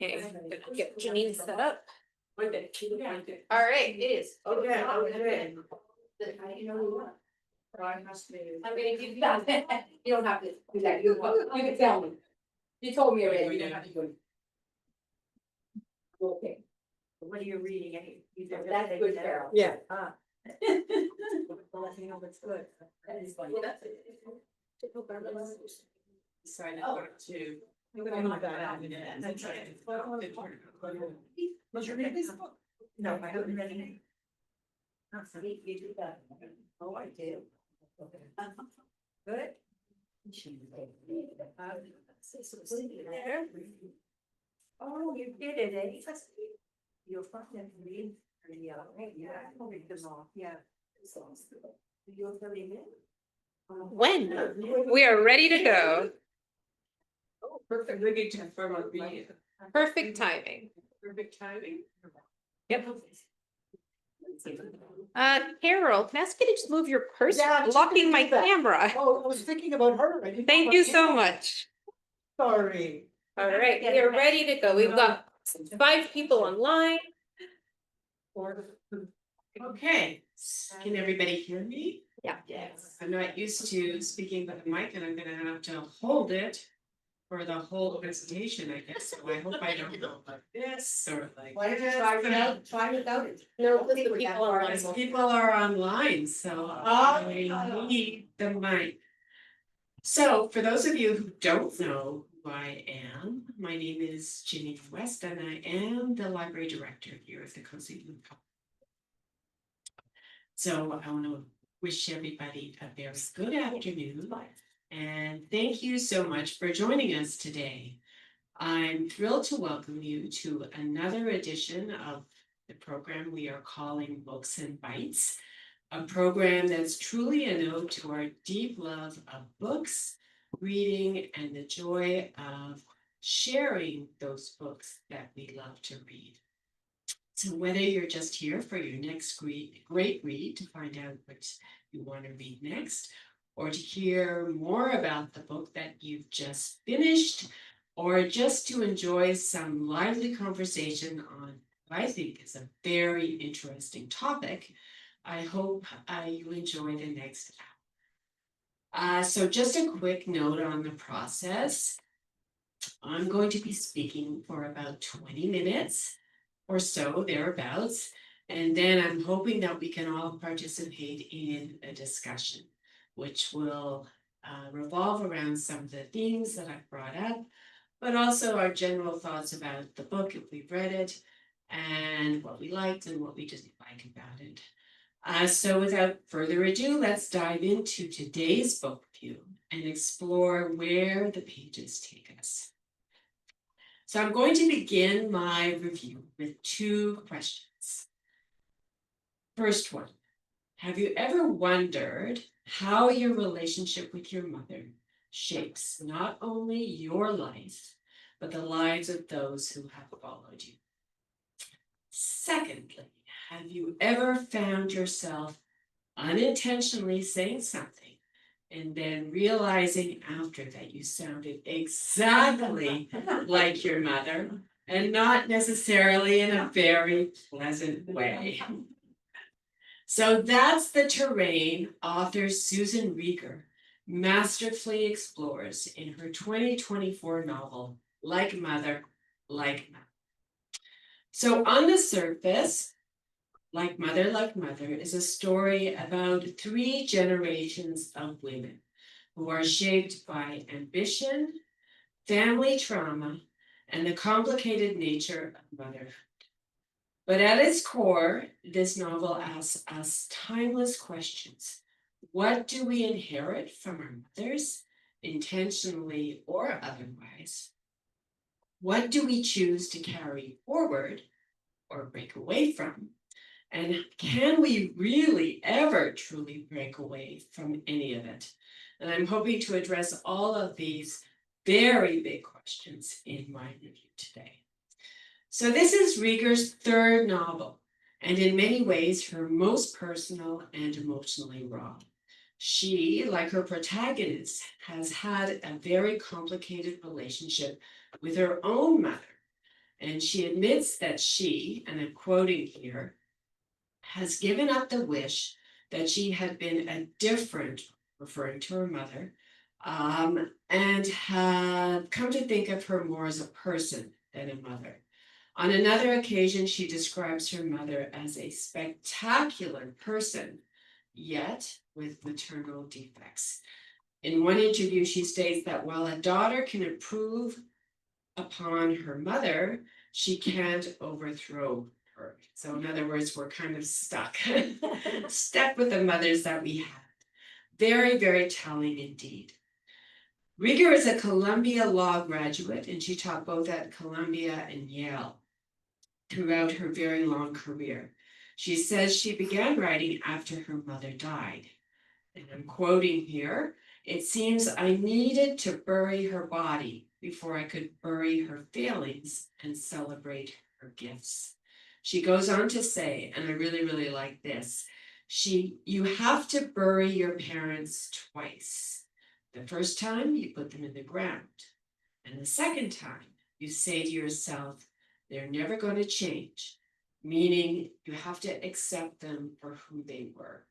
Okay, get Janine set up. All right, it is. Okay. I'm gonna give you that. You don't have to do that. You can tell me. You told me already. You don't have to do it. Okay. What are you reading? That's good, Carol. Yeah. Well, let me know what's good. That is funny. Sorry, I got to. Was your name this book? No, I haven't read it. Oh, I did. Good. Oh, you did it, eh? You'll find them read. Yeah, I'll read them all, yeah. You're 30 minutes? When we are ready to go. Oh, perfect. We need to confirm on the. Perfect timing. Perfect timing. Yep. Carol, can I ask you to just move your purse? Yeah, I was just Blocking gonna my do that. camera. Oh, I was thinking about her. I didn't know Thank about you so you. much. Sorry. All right, we are ready to go. We've got 5 people online. Okay, can everybody hear me? Yeah. Yes. I'm not used to speaking with the mic and I'm gonna have to hold it for the whole presentation, I guess, so I hope I don't go like this or like. Why don't you try without it? No, because the people online. Because people are online, so I need the mic. So for those of you who don't know who I am, my name is Ginny West and I am the library director here at the cote-saint-luc. So I want to wish everybody a very good afternoon and thank you so much for joining us today. I'm thrilled to welcome you to another edition of the program we are calling Books and Bites, a program that's truly an ode to our deep love of books, reading, and the joy of sharing those books that we love to read. So whether you're just here for your next great read to find out what you want to read next, or to hear more about the book that you've just finished, or just to enjoy some lively conversation on what I think is a very interesting topic, I hope you enjoy the next hour. So just a quick note on the process. I'm going to be speaking for about 20 minutes or so, thereabouts, and then I'm hoping that we can all participate in a discussion, which will revolve around some of the themes that I've brought up, but also our general thoughts about the book if we've read it, and what we liked and what we didn't like about it. So without further ado, let's dive into today's book review and explore where the pages take us. So I'm going to begin my review with 2 questions. First one, have you ever wondered how your relationship with your mother shapes not only your life, but the lives of those who have followed you? Secondly, have you ever found yourself unintentionally saying something and then realizing after that you sounded exactly like your mother and not necessarily in a very pleasant way? So that's the terrain author Susan Rieger masterfully explores in her 2024 novel, Like Mother, Like Mother. So on the surface, Like Mother is a story about 3 generations of women who are shaped by ambition, family trauma, and the complicated nature of motherhood. But at its core, this novel asks us timeless questions. What do we inherit from our mothers, intentionally or otherwise? What do we choose to carry forward or break away from? And can we really ever truly break away from any of it? And I'm hoping to address all of these very big questions in my review today. So this is Rieger's 3rd novel, and in many ways her most personal and emotionally raw. She, like her protagonist, has had a very complicated relationship with her own mother. And she admits that she, and I'm quoting here, has given up the wish that she had been a different, referring to her mother, and had come to think of her more as a person than a mother. On another occasion, she describes her mother as a spectacular person, yet with maternal defects. In one interview, she states that while a daughter can improve upon her mother, she can't overthrow her. So in other words, we're kind of stuck, stuck with the mothers that we had. Very, very telling indeed. Rieger is a Columbia Law graduate, and she taught both at Columbia and Yale throughout her very long career. She says she began writing after her mother died. And I'm quoting here, "It seems I needed to bury her body before I could bury her feelings and celebrate her gifts." She goes on to say, and I really, really like this, you have to bury your parents twice. The first time you put them in the ground, and the second time you say to yourself, they're never going to change, meaning you have to accept them for who they were.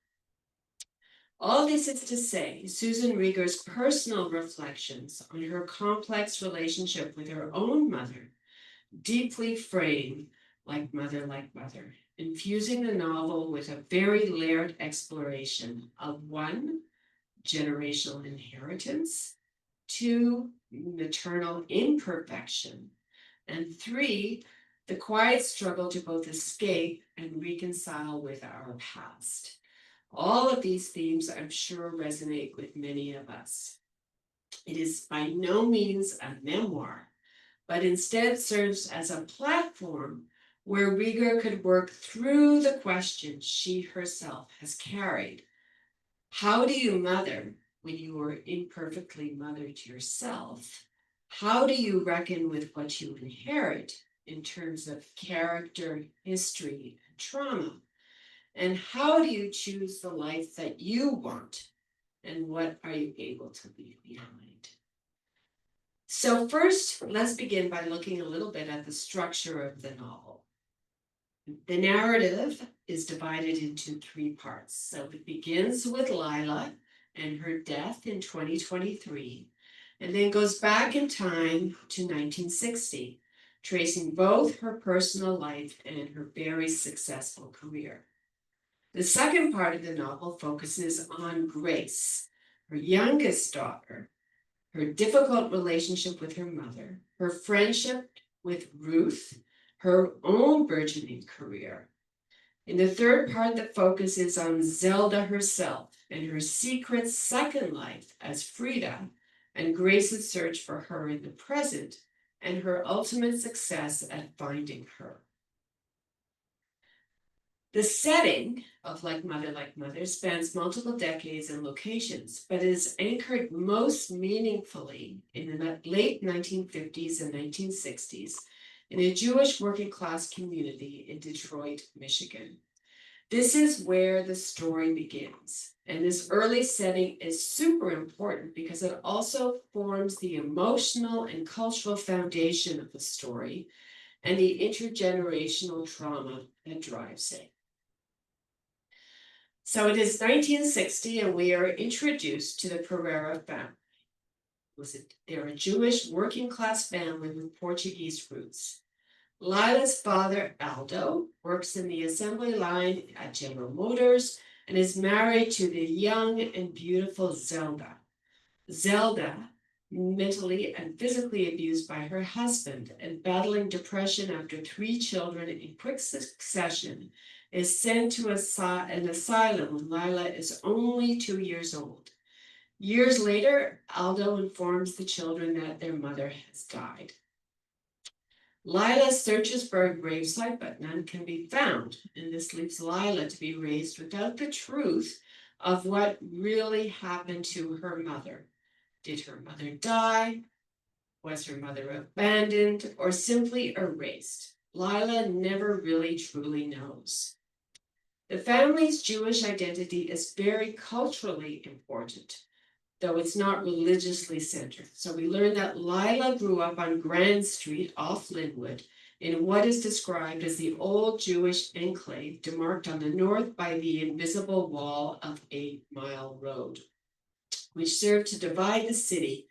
All this is to say, Susan Rieger's personal reflections on her complex relationship with her own mother deeply frame Like Mother, infusing the novel with a very layered exploration of 1, generational inheritance, 2, maternal imperfection, and 3, the quiet struggle to both escape and reconcile with our past. All of these themes, I'm sure, resonate with many of us. It is by no means a memoir, but instead serves as a platform where Rieger could work through the questions she herself has carried. How do you mother when you are imperfectly mothered yourself? How do you reckon with what you inherit in terms of character, history, and trauma? And how do you choose the life that you want? And what are you able to leave behind? So first, let's begin by looking a little bit at the structure of the novel. The narrative is divided into 3 parts. So it begins with Lila and her death in 2023, and then goes back in time to 1960, tracing both her personal life and her very successful career. The second part of the novel focuses on Grace, her youngest daughter, her difficult relationship with her mother, her friendship with Ruth, her own burgeoning career. In the third part, the focus is on Zelda herself and her secret second life as Frida, and Grace's search for her in the present, and her ultimate success at finding her. The setting of Like Mother spans multiple decades and locations, but is anchored most meaningfully in the late 1950s and 1960s in a Jewish working class community in Detroit, Michigan. This is where the story begins. And this early setting is super important because it also forms the emotional and cultural foundation of the story and the intergenerational trauma that drives it. So it is 1960, and we are introduced to the Pereira family. They're a Jewish working class family with Portuguese roots. Lila's father, Aldo, works in the assembly line at General Motors and is married to the young and beautiful Zelda. Zelda, mentally and physically abused by her husband and battling depression after 3 children in quick succession, is sent to an asylum when Lila is only 2 years old. Years later, Aldo informs the children that their mother has died. Lila searches for a gravesite, but none can be found, and this leaves Lila to be raised without the truth of what really happened to her mother. Did her mother die? Was her mother abandoned or simply erased? Lila never really truly knows. The family's Jewish identity is very culturally important, though it's not religiously centered. So we learned that Lila grew up on Grand Street off Linwood in what is described as the old Jewish enclave, demarked on the north by the invisible wall of 8 Mile Road, which served to divide the city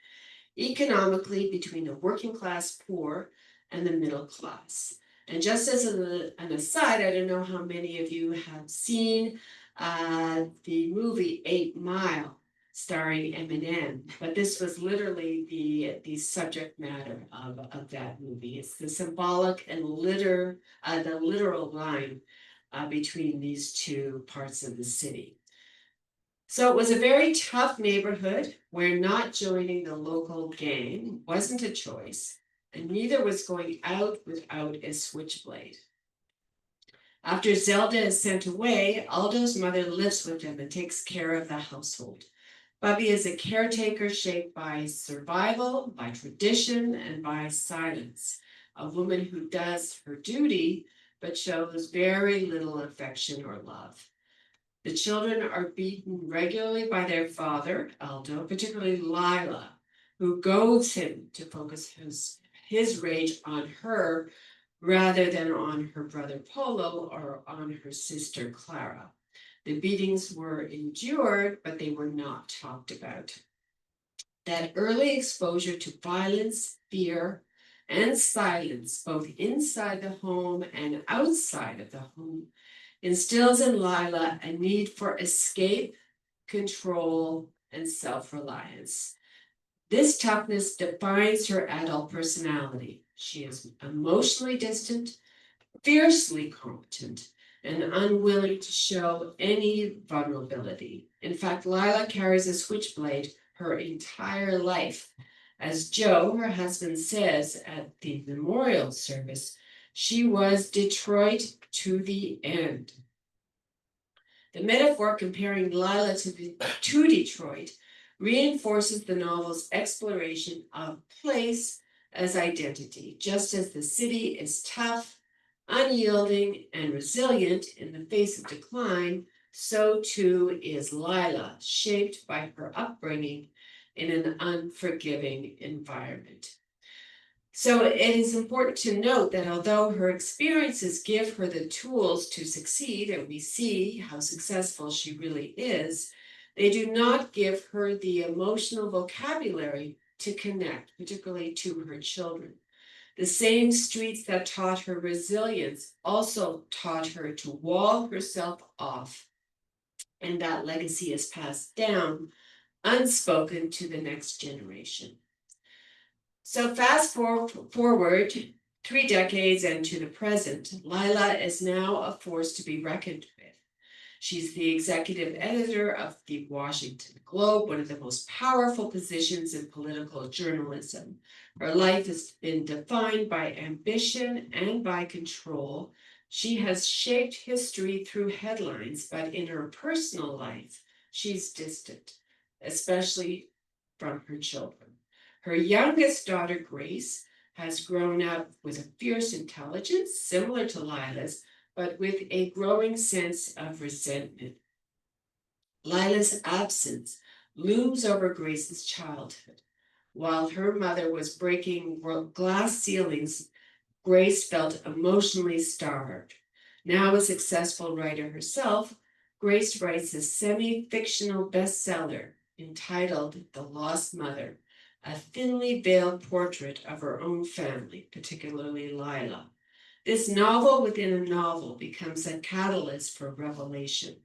economically between the working class poor and the middle class. And just as an aside, I don't know how many of you have seen the movie 8 Mile, starring Eminem, but this was literally the subject matter of that movie. It's the symbolic and the literal line between these two parts of the city. So it was a very tough neighborhood where not joining the local gang wasn't a choice, and neither was going out without a switchblade. After Zelda is sent away, Aldo's mother lives with him and takes care of the household. Bubby is a caretaker shaped by survival, by tradition, and by silence. A woman who does her duty, but shows very little affection or love. The children are beaten regularly by their father, Aldo, particularly Lila, who goads him to focus his rage on her rather than on her brother Polo or on her sister Clara. The beatings were endured, but they were not talked about. That early exposure to violence, fear, and silence, both inside the home and outside of the home, instills in Lila a need for escape, control, and self-reliance. This toughness defines her adult personality. She is emotionally distant, fiercely competent, and unwilling to show any vulnerability. In fact, Lila carries a switchblade her entire life. As Joe, her husband, says at the memorial service, she was Detroit to the end. The metaphor comparing Lila to Detroit reinforces the novel's exploration of place as identity. Just as the city is tough, unyielding, and resilient in the face of decline, so too is Lila, shaped by her upbringing in an unforgiving environment. So it is important to note that although her experiences give her the tools to succeed, and we see how successful she really is, they do not give her the emotional vocabulary to connect, particularly to her children. The same streets that taught her resilience also taught her to wall herself off, and that legacy is passed down unspoken to the next generation. So fast forward 3 decades and to the present, Lila is now a force to be reckoned with. She's the executive editor of the Washington Globe, one of the most powerful positions in political journalism. Her life has been defined by ambition and by control. She has shaped history through headlines, but in her personal life, she's distant, especially from her children. Her youngest daughter, Grace, has grown up with a fierce intelligence, similar to Lila's, but with a growing sense of resentment. Lila's absence looms over Grace's childhood. While her mother was breaking glass ceilings, Grace felt emotionally starved. Now a successful writer herself, Grace writes a semi-fictional bestseller entitled The Lost Mother, a thinly veiled portrait of her own family, particularly Lila. This novel within a novel becomes a catalyst for revelation.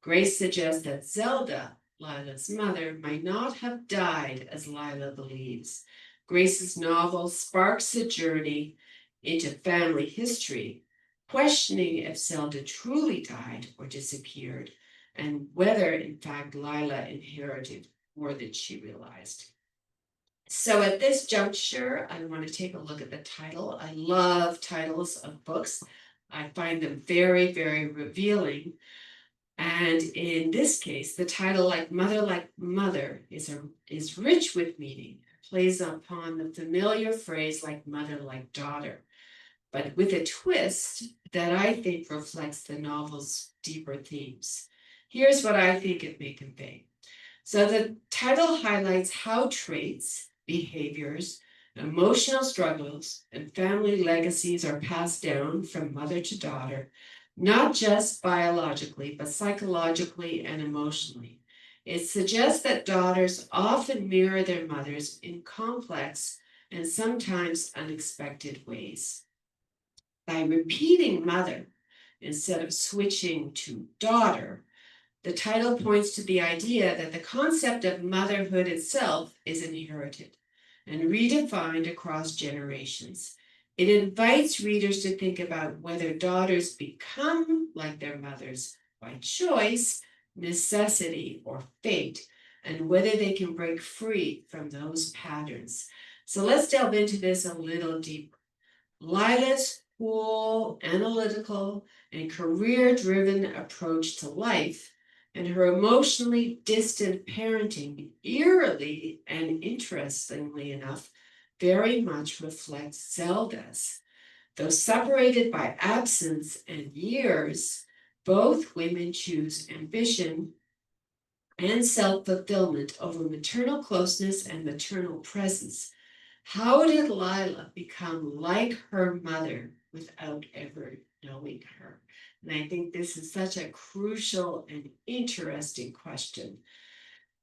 Grace suggests that Zelda, Lila's mother, might not have died as Lila believes. Grace's novel sparks a journey into family history, questioning if Zelda truly died or disappeared, and whether, in fact, Lila inherited more than she realized. So at this juncture, I want to take a look at the title. I love titles of books. I find them very, very revealing. And in this case, the title Like Mother is rich with meaning. It plays upon the familiar phrase like mother, like daughter. but with a twist that I think reflects the novel's deeper themes. Here's what I think it may convey. So the title highlights how traits, behaviors, emotional struggles, and family legacies are passed down from mother to daughter, not just biologically, but psychologically and emotionally. It suggests that daughters often mirror their mothers in complex and sometimes unexpected ways. By repeating mother instead of switching to daughter, the title points to the idea that the concept of motherhood itself is inherited and redefined across generations. It invites readers to think about whether daughters become like their mothers by choice, necessity, or fate, and whether they can break free from those patterns. So let's delve into this a little deeper. Lila's cool, analytical, and career-driven approach to life and her emotionally distant parenting, eerily and interestingly enough, very much reflects Zelda's. Though separated by absence and years, both women choose ambition and self-fulfillment over maternal closeness and maternal presence. How did Lila become like her mother without ever knowing her? And I think this is such a crucial and interesting question.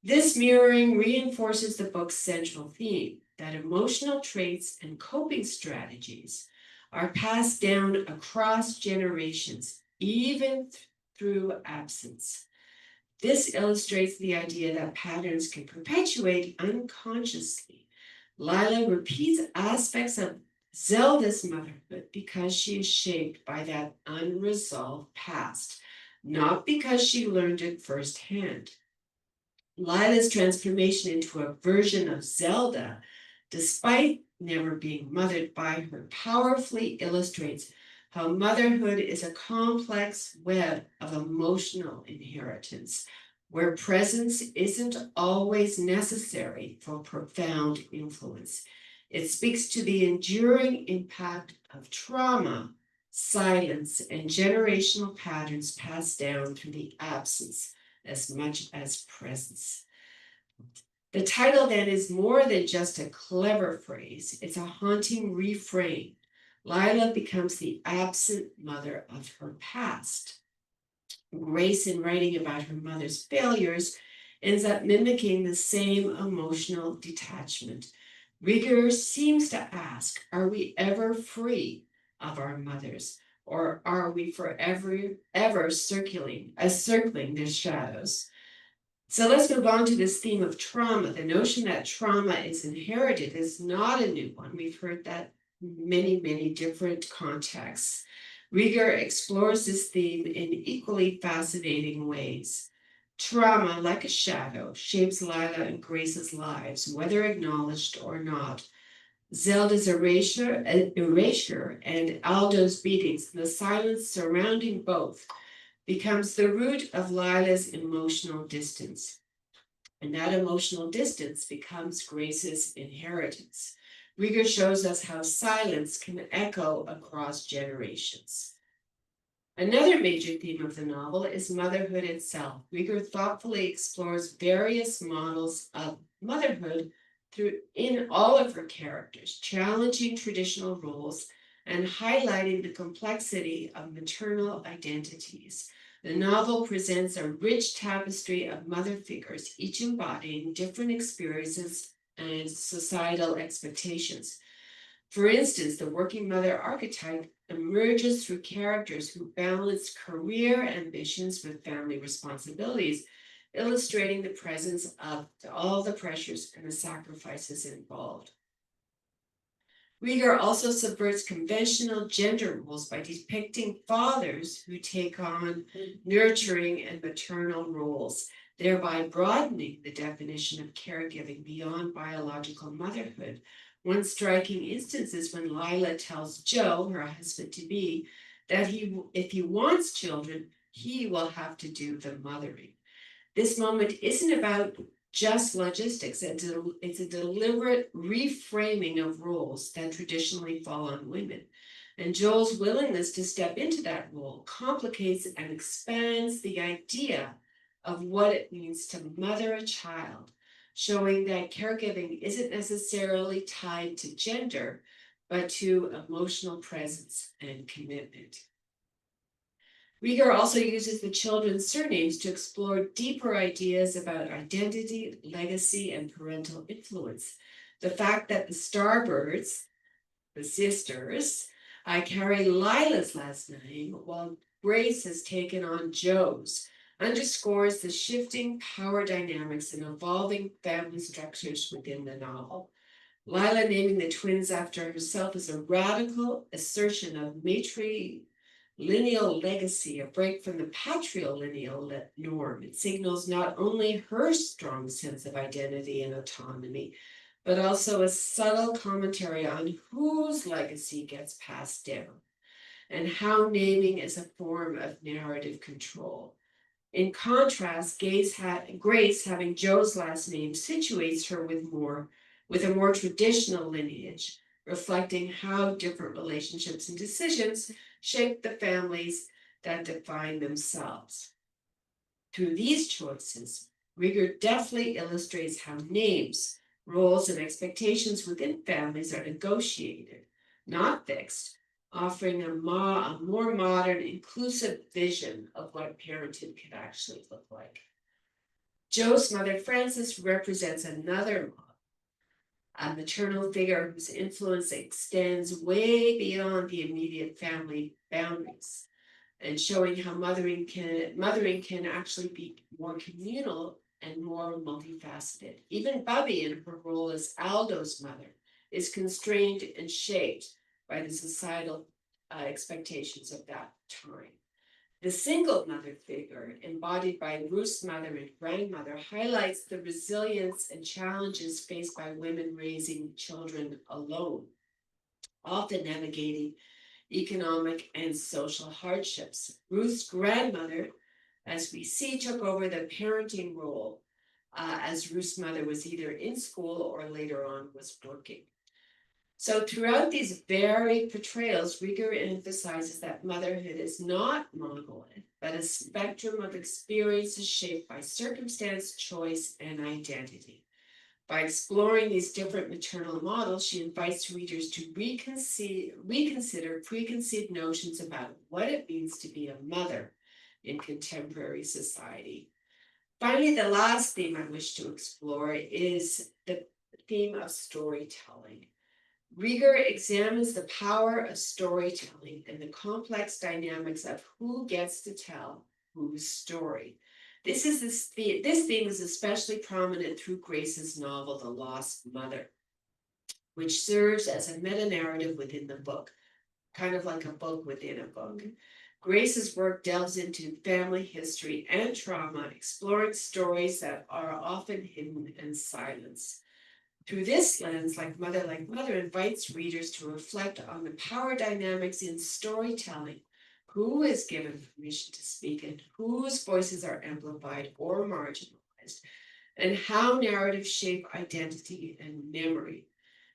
This mirroring reinforces the book's central theme that emotional traits and coping strategies are passed down across generations, even through absence. This illustrates the idea that patterns can perpetuate unconsciously. Lila repeats aspects of Zelda's motherhood because she is shaped by that unresolved past, not because she learned it firsthand. Lila's transformation into a version of Zelda, despite never being mothered by her, powerfully illustrates how motherhood is a complex web of emotional inheritance, where presence isn't always necessary for profound influence. It speaks to the enduring impact of trauma, silence, and generational patterns passed down through the absence as much as presence. The title then is more than just a clever phrase, it's a haunting refrain. Lila becomes the absent mother of her past. Grace, in writing about her mother's failures, ends up mimicking the same emotional detachment. Rieger seems to ask, are we ever free of our mothers? Or are we forever circling their shadows? So let's move on to this theme of trauma. The notion that trauma is inherited is not a new one. We've heard that in many, many different contexts. Rieger explores this theme in equally fascinating ways. Trauma, like a shadow, shapes Lila and Grace's lives, whether acknowledged or not. Zelda's erasure and Aldo's beatings, the silence surrounding both, becomes the root of Lila's emotional distance. And that emotional distance becomes Grace's inheritance. Rieger shows us how silence can echo across generations. Another major theme of the novel is motherhood itself. Rieger thoughtfully explores various models of motherhood in all of her characters, challenging traditional roles and highlighting the complexity of maternal identities. The novel presents a rich tapestry of mother figures, each embodying different experiences and societal expectations. For instance, the working mother archetype emerges through characters who balance career ambitions with family responsibilities, illustrating the presence of all the pressures and the sacrifices involved. Rieger also subverts conventional gender roles by depicting fathers who take on nurturing and maternal roles, thereby broadening the definition of caregiving beyond biological motherhood. One striking instance is when Lila tells Joe, her husband-to-be, that if he wants children, he will have to do the mothering. This moment isn't about just logistics. It's a deliberate reframing of roles that traditionally fall on women. And Joel's willingness to step into that role complicates and expands the idea of what it means to mother a child, showing that caregiving isn't necessarily tied to gender, but to emotional presence and commitment. Rieger also uses the children's surnames to explore deeper ideas about identity, legacy, and parental influence. The fact that the Starbirds, the sisters, carry Lila's last name while Grace has taken on Joe's underscores the shifting power dynamics and evolving family structures within the novel. Lila naming the twins after herself is a radical assertion of matrilineal legacy, a break from the patrilineal norm. It signals not only her strong sense of identity and autonomy, but also a subtle commentary on whose legacy gets passed down and how naming is a form of narrative control. In contrast, Grace, having Joe's last name, situates her with a more traditional lineage, reflecting how different relationships and decisions shape the families that define themselves. Through these choices, Rieger deftly illustrates how names, roles, and expectations within families are negotiated, not fixed, offering a more modern, inclusive vision of what parenting can actually look like. Joe's mother, Frances, represents another model, a maternal figure whose influence extends way beyond the immediate family boundaries, and showing how mothering can actually be more communal and more multifaceted. Even Bubby, in her role as Aldo's mother, is constrained and shaped by the societal expectations of that time. The single mother figure, embodied by Ruth's mother and grandmother, highlights the resilience and challenges faced by women raising children alone, often navigating economic and social hardships. Ruth's grandmother, as we see, took over the parenting role as Ruth's mother was either in school or later on was working. So throughout these varied portrayals, Rieger emphasizes that motherhood is not monolith, but a spectrum of experiences shaped by circumstance, choice, and identity. By exploring these different maternal models, she invites readers to reconsider preconceived notions about what it means to be a mother in contemporary society. Finally, the last theme I wish to explore is the theme of storytelling. Rieger examines the power of storytelling and the complex dynamics of who gets to tell whose story. This theme is especially prominent through Grace's novel, The Lost Mother, which serves as a meta-narrative within the book, kind of like a book within a book. Grace's work delves into family history and trauma, exploring stories that are often hidden in silence. Through this lens, Like Mother, invites readers to reflect on the power dynamics in storytelling. Who is given permission to speak and whose voices are amplified or marginalized, and how narratives shape identity and memory.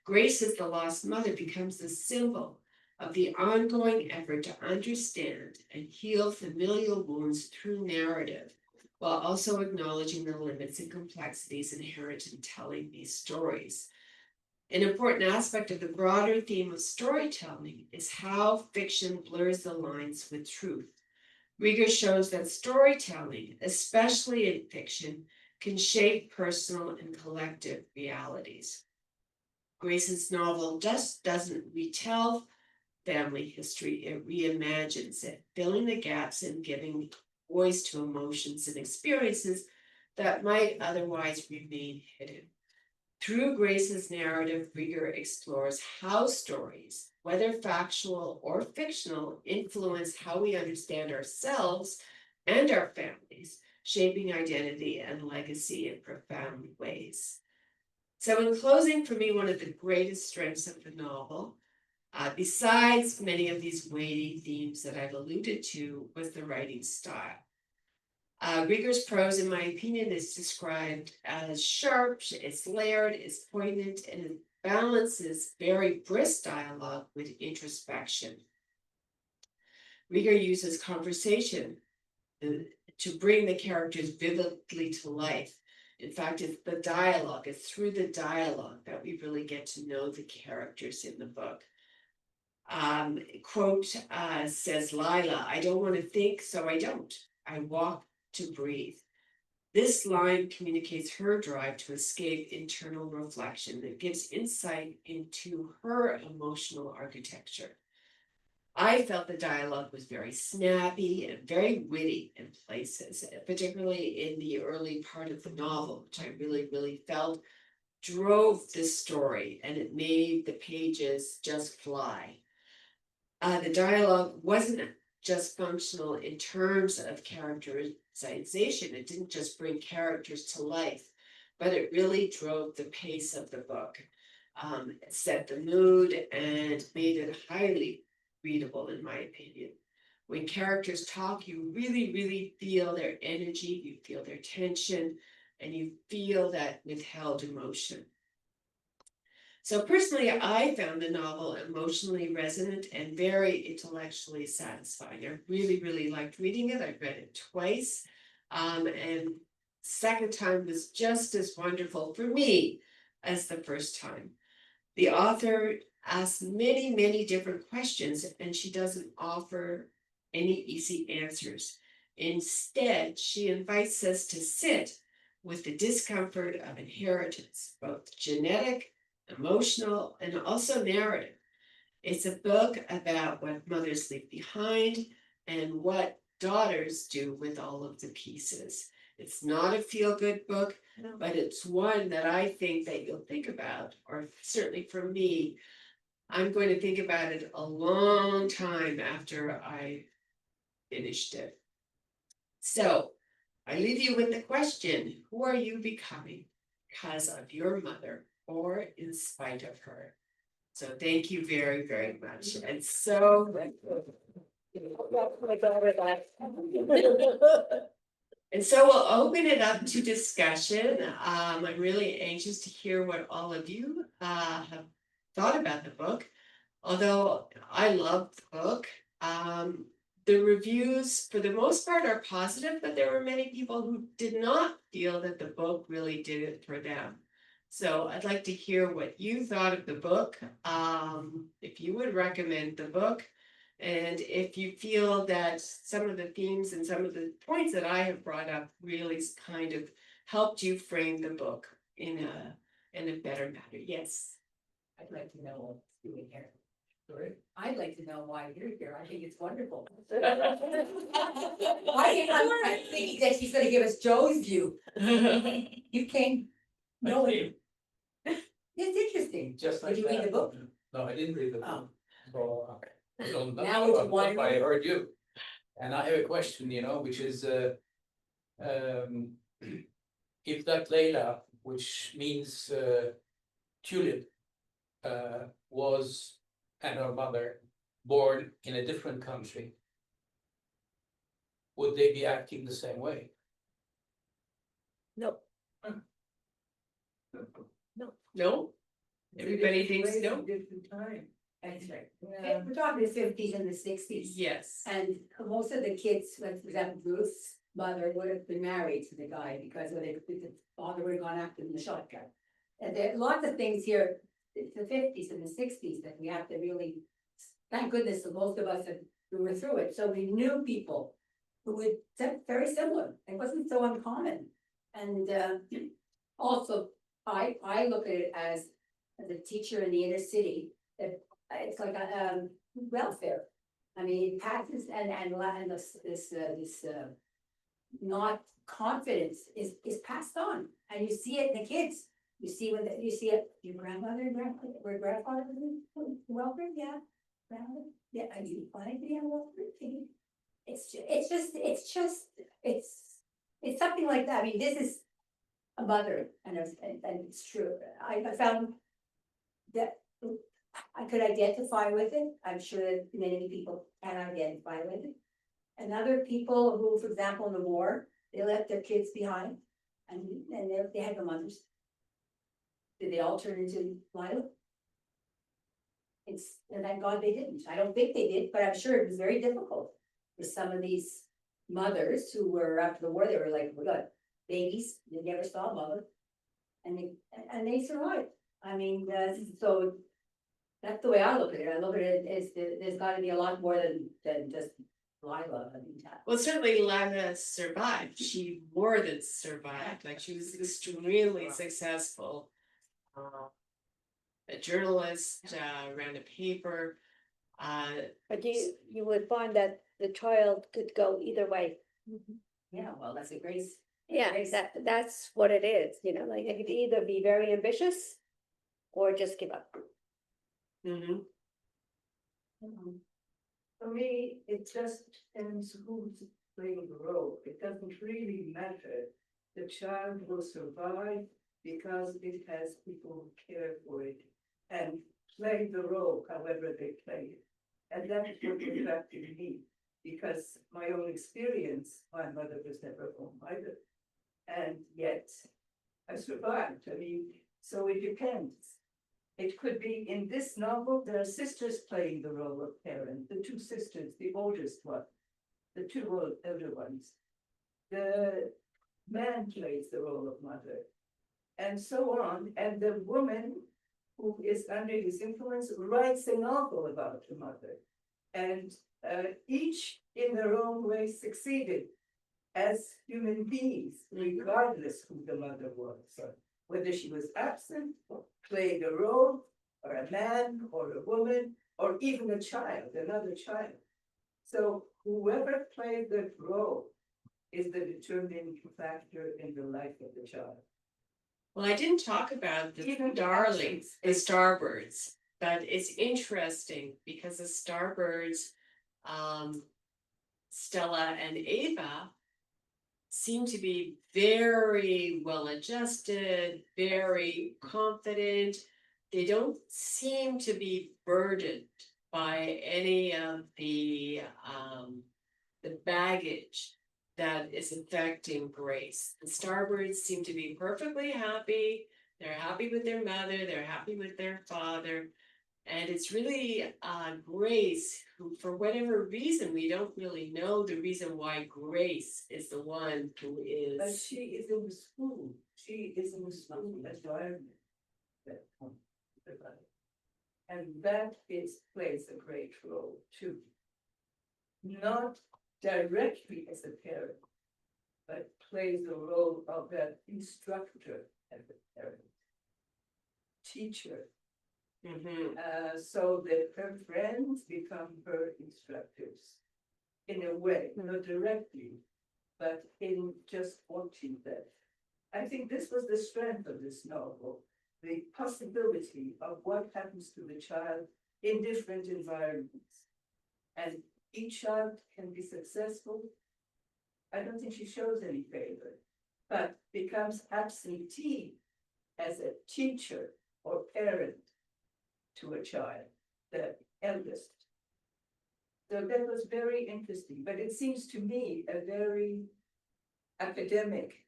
Grace's The Lost Mother becomes the symbol of the ongoing effort to understand and heal familial wounds through narrative, while also acknowledging the limits and complexities inherent in telling these stories. An important aspect of the broader theme of storytelling is how fiction blurs the lines with truth. Rieger shows that storytelling, especially in fiction, can shape personal and collective realities. Grace's novel just doesn't retell family history, it reimagines it, filling the gaps and giving voice to emotions and experiences that might otherwise remain hidden. Through Grace's narrative, Rieger explores how stories, whether factual or fictional, influence how we understand ourselves and our families, shaping identity and legacy in profound ways. So in closing, for me, one of the greatest strengths of the novel, besides many of these weighty themes that I've alluded to, was the writing style. Rieger's prose, in my opinion, is described as sharp, it's layered, it's poignant, and it balances very brisk dialogue with introspection. Rieger uses conversation to bring the characters vividly to life. In fact, it's the dialogue, it's through the dialogue that we really get to know the characters in the book. Quote says Lila, I don't want to think, so I don't. I walk to breathe. This line communicates her drive to escape internal reflection that gives insight into her emotional architecture. I felt the dialogue was very snappy and very witty in places, particularly in the early part of the novel, which I really felt drove this story, and it made the pages just fly. The dialogue wasn't just functional in terms of characterization. It didn't just bring characters to life, but it really drove the pace of the book. It set the mood and made it highly readable, in my opinion. When characters talk, you really feel their energy, you feel their tension, and you feel that withheld emotion. So personally, I found the novel emotionally resonant and very intellectually satisfying. I really liked reading it. I read it twice. And second time was just as wonderful for me as the first time. The author asks many different questions, and she doesn't offer any easy answers. Instead, she invites us to sit with the discomfort of inheritance, both genetic, emotional, and also narrative. It's a book about what mothers leave behind and what daughters do with all of the pieces. It's not a feel-good book, but it's one that I think that you'll think about, or certainly for me, I'm going to think about it a long time after I finished it. So I leave you with the question, who are you becoming because of your mother or in spite of her? So thank you very much. And so and so we'll open it up to discussion. I'm really anxious to hear what all of you have thought about the book. Although I love the book, the reviews for the most part are positive, but there were many people who did not feel that the book really did it for them. So I'd like to hear what you thought of the book, if you would recommend the book, and if you feel that some of the themes and some of the points that I have brought up really kind of helped you frame the book in a better manner. Yes. I'd like to know what's doing here. Sorry? I'd like to know why you're here. I think it's wonderful. I'm thinking that she's gonna give us Joe's view. You came knowing. It's interesting. Just like Did you read the that. book? No, I didn't read the book. So, Now it's one- I heard you. And I have a question, which is, if that Layla, which means tulip, was, and her mother, born in a different country, would they be acting the same way? No. No? Everybody thinks no? Different time. That's right. We're talking the 50s and the 60s. Yes. And most of the kids, like for example, Ruth's mother would have been married to the guy because the father would have gone after him in the shotgun. And there are lots of things here, the 50s and the 60s that we have to really, thank goodness that most of us who were through it. So we knew people who would very similar. It wasn't so uncommon. And also, I look at it as a teacher in the inner city, that it's like a welfare. I mean, it passes and this not confidence is passed on, and you see it in the kids. You see you see it. Your grandmother and grandfather was welfare, yeah, grandmother, yeah. Are you planning to be on welfare? It's something like that. I mean, this is a mother, and it's true. I found that I could identify with it. I'm sure that many people can identify with it. And other people who, for example, in the war, they left their kids behind, and they had no mothers. Did they all turn into Lila? and thank God they didn't. I don't think they did, but I'm sure it was very difficult for some of these mothers who were after the war, they were like, we got babies, they never saw a mother. And they survived. I mean, so that's the way I look at it. I look at it as there's gotta be a lot more than just Lila. I mean, Well, certainly Lana survived. She more than survived. Like she was extremely successful. A journalist, ran a paper. But you would find that the child could go either way. yeah, well, that's a grace. Yeah, Grace. that's what it is, you know, like it could either be very ambitious or just give up. Mhm. For me, it just depends who's playing the role. It doesn't really matter. The child will survive because it has people who care for it and play the role however they play it. And that is what attracted me, because my own experience, my mother was never home either. And yet I survived. I mean, so it depends. It could be in this novel, there are sisters playing the role of parent, the two sisters, the oldest one, the two elder ones. The man plays the role of mother, and so on. And the woman who is under his influence writes a novel about the mother. And each in their own way succeeded as human beings, regardless who the mother was. Whether she was absent, or played a role, or a man, or a woman, or even a child, another child. So whoever played that role is the determining factor in the life of the child. Well, I didn't talk about the Even darlings, the absence. starbirds, but it's interesting because the starbirds, Stella and Ava, seem to be very well adjusted, very confident. They don't seem to be burdened by any of the baggage that is affecting Grace. The starbirds seem to be perfectly happy. They're happy with their mother, they're happy with their father. And it's really Grace who, for whatever reason, we don't really know the reason why Grace is the one who But is. she is in the school. She is in the school environment. And that plays a great role too. Not directly as a parent, but plays the role of that instructor as a parent. Teacher. So that her friends become her instructors. In a way, not directly, but in just watching that. I think this was the strength of this novel, the possibility of what happens to the child in different environments. And each child can be successful. I don't think she shows any favor, but becomes absentee as a teacher or parent to a child, the eldest. So that was very interesting, but it seems to me a very academic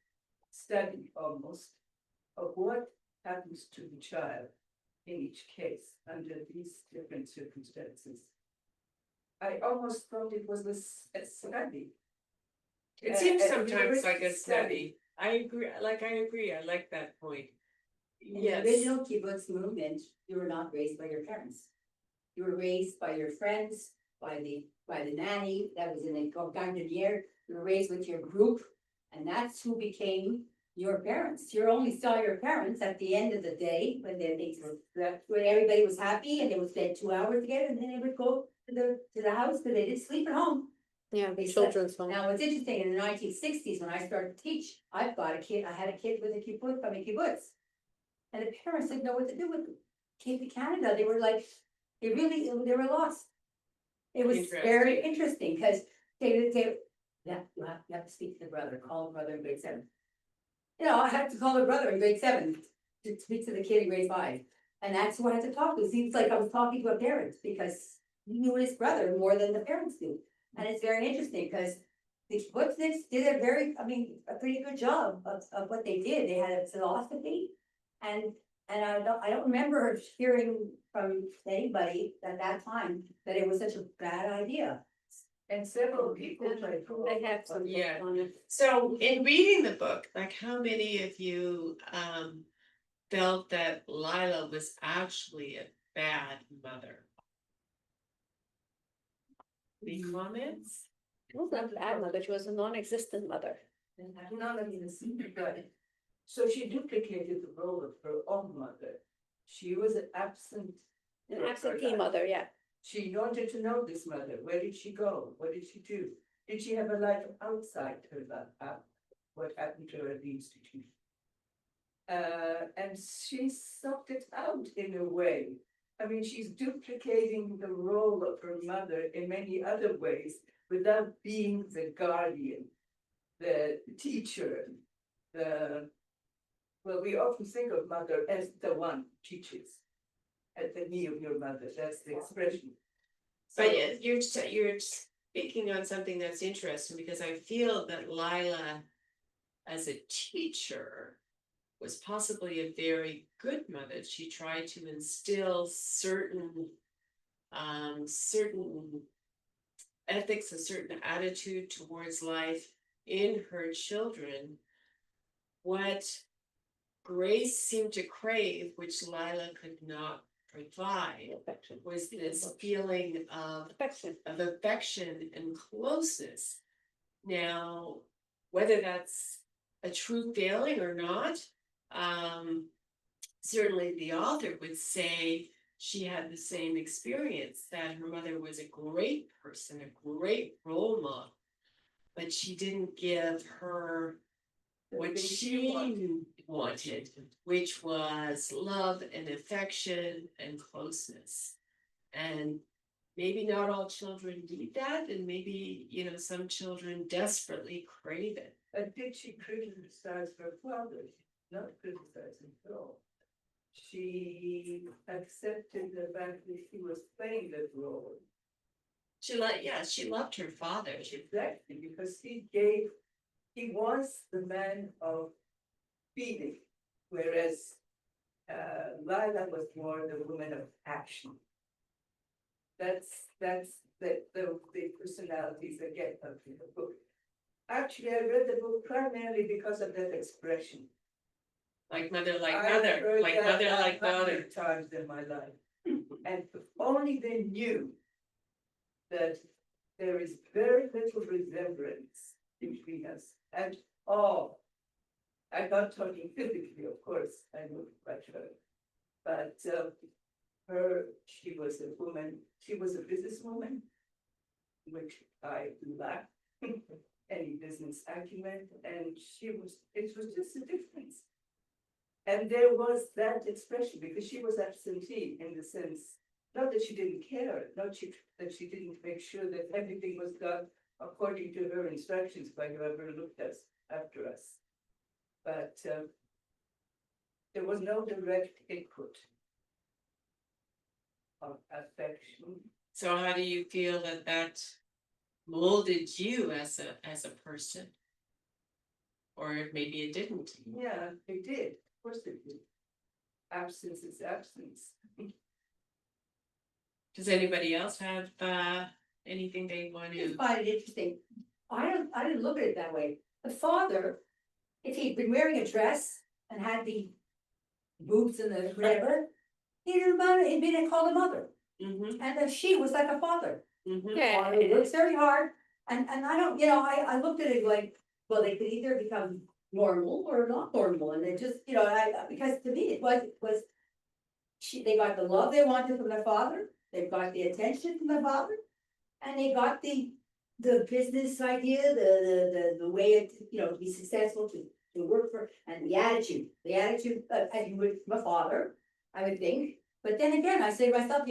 study almost of what happens to the child in each case under these different circumstances. I almost thought it was a study. It seems a sometimes like a university study. I agree, I like that point. In Yes. the original kibbutz movement, you were not raised by your parents. You were raised by your friends, by the nanny that was in the gardenier. You were raised with your group, and that's who became your parents. You only saw your parents at the end of the day when when everybody was happy and they would spend 2 hours together, and then they would go to the house because they didn't sleep at home. Yeah, They children's home. Now, what's interesting, in the 1960s, when I started to teach, I had a kid with a kibbutz from a kibbutz. And the parents didn't know what to do with them. Came to Canada, they were like, they were lost. It was very interesting, because yeah, you have to speak to the brother, call the brother in grade 7. You know, I had to call the brother in grade 7 to speak to the kid in grade 5. And that's who I had to talk to. It seems like I was talking to a parent, because he knew his brother more than the parents do. And it's very interesting, because the kibbutzniks did a pretty good job of what they did. They had a philosophy, and And I don't remember hearing from anybody at that time that it was such a bad idea. And several people tried. I have some books Yeah. on it. So in reading the book, like how many of you felt that Lila was actually a bad mother? Any comments? She was not a bad mother, she was a non-existent mother. None of this, but, so she duplicated the role of her own mother. She was an absent. An absentee mother, yeah. She wanted to know this mother. Where did she go? What did she do? Did she have a life outside her life? What happened to her at the institution? And she sucked it out in a way. I mean, she's duplicating the role of her mother in many other ways without being the guardian, the teacher, well, we often think of mother as the one who teaches. At the knee of your mother, that's the expression. But yeah, you're speaking on something that's interesting because I feel that Lila, as a teacher, was possibly a very good mother. She tried to instill certain ethics, a certain attitude towards life in her children. What Grace seemed to crave, which Lila could not provide, Affection. was this feeling of affection and closeness. Now, whether that's a true feeling or not, certainly the author would say she had the same experience, that her mother was a great person, a great role model, but she didn't give her what she wanted, which was love and affection and closeness. And maybe not all children need that, and maybe, some children desperately crave it. But did she criticize her father? Not criticizing at all. She accepted the fact that he was playing that role. She loved her father. Exactly, because he was the man of feeling, whereas Lila was more the woman of action. That's the personalities that get up in the book. Actually, I read the book primarily because of that expression. Like mother, like I've mother, heard like that mother, like 100 mother. times in my life. And if only they knew that there is very little resemblance between us at all. I'm not talking physically, of course, I know quite her. But she was a woman, she was a businesswoman, which I lack any business acumen, and it was just a difference. And there was that expression, because she was absentee in the sense, not that she didn't care, not that she didn't make sure that everything was done according to her instructions by whoever looked after us. But there was no direct input of affection. So how do you feel that molded you as a person? Or maybe it didn't. Yeah, it did. Of course it did. Absence is absence. Does anybody else have anything they want I just to? find it interesting. I didn't look at it that way. The father, if he'd been wearing a dress and had the boobs and the whatever, he didn't matter, he'd been called a mother. Mm-hmm, And the she was like a father. mm-hmm. Yeah, Father works very hard. And I don't, I looked at it like, well, they could either become normal or not normal. And it just, because to me it was they got the love they wanted from their father, they got the attention from their father, and they got the business idea, the way to be successful, to work for, and the attitude as you would from a father, I would think. But then again, I say to myself,